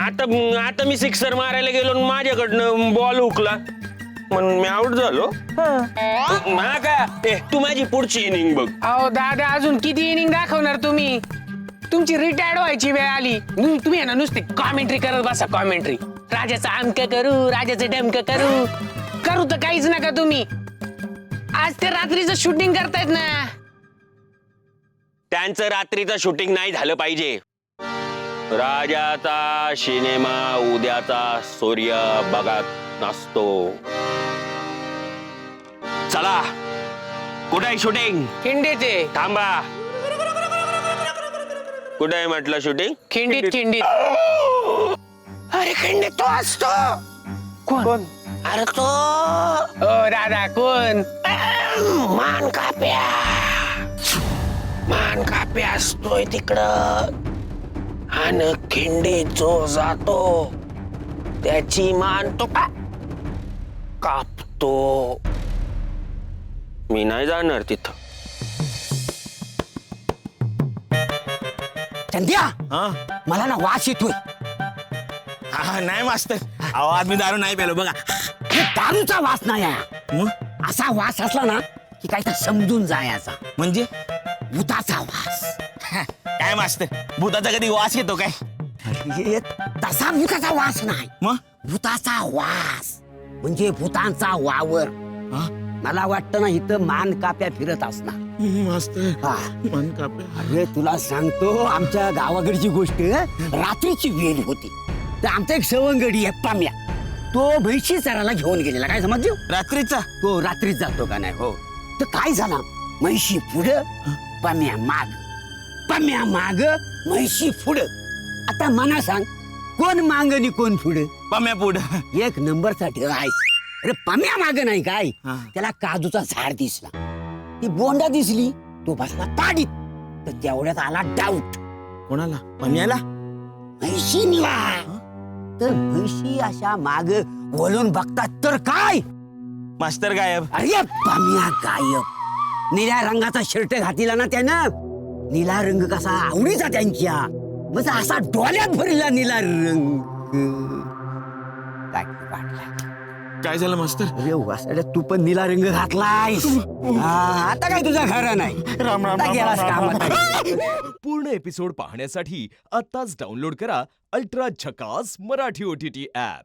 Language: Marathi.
आता आता मी सिक्सर मारायला गेलो आणि माझ्याकडनं बॉल हुकला म्हणून मी आउट झालो. तू माझी पुढची इनिंग बघ. अहो दादा, अजून किती इनिंग दाखवणार तुम्ही? तुमची रिटायर्ड व्हायची वेळ आली. तुम्ही ना नुसते कॉमेंट्री करत बसा. कॉमेंट्री, राजाचं आमक करू, राजाचं डमक करू. करू तर काहीच नका तुम्ही. आज ते रात्रीचं शूटिंग करतायत ना. त्यांचं रात्रीचं शूटिंग नाही झालं पाहिजे. राजाचा सिनेमा उद्याचा सूर्य बघत नसतो. चला, कुठे आहे शूटिंग? खिंडीचे. थांबा, कुठे आहे म्हटलं शूटिंग? खिंडीत खिंडीत. अरे खिंडीत तो असतो. कोण? अरे तो ओ दादा, कोण? मान काप्या असतोय तिकडं. आणि खिंडी जो जातो त्याची मान तो कापतो. मी नाही जाणार तिथं. चंद्या, मला ना वास येतोय. नाही मास्तर, आवाज मी दारू नाही प्यालो बघा. हे दारूचा वास नाही आहे. असा वास असला ना की काही तर समजून जायचा. म्हणजे भूताचा वास. काय मास्तर, भूताचा कधी वास येतो काय? हे तसा भूताचा वास नाही, मग भूताचा वास म्हणजे भूतांचा वावर. मला वाटतं ना इथं मान काप्या फिरत असणार. मास्तर, हा. मन काप्या. अरे तुला सांगतो, आमच्या गावाकडची गोष्ट रात्रीची वेळ होती. तर आमचा एक सवंगडी आहे पाम्या, तो म्हैशी चरायला घेऊन गेलेला. काय समजलो? रात्रीचा? तो रात्रीच जातो का नाही? हो. तर काय झालं, म्हैशी पुढं पाम्या माग, पाम्या माग म्हैशी पुढं. आता मला सांग, कोण माग आणि कोण पुढं? पम्या पुढ. एक नंबरचा ढ आहे. अरे पाम्या माग नाही काय, हा. त्याला काजूचा झाड दिसला, ती बोंडा दिसली, तो बसला ताडीत. तर तेवढ्यात आला डाऊट. कोणाला? पम्याला? म्हैशीला. तर म्हैशी अशा माग वळून बघतात तर काय, मास्तर गायब. अरे पाम्या गायब. निळ्या रंगाचा शर्ट घातलेला ना त्यानं. निळा रंग कसा आवडीचा त्यांच्या, म्हणजे असा डोळ्यात भरला निळा रंग. काय वाटला? काय झालं मास्तर? अरे वासड्या, तू पण निळा रंग घातलायस. आता काय तुझा खरा नाही. राम राम आता गेलास कामात. पूर्ण एपिसोड पाहण्यासाठी आताच डाउनलोड करा अल्ट्रा झकास मराठी OTT ऍप.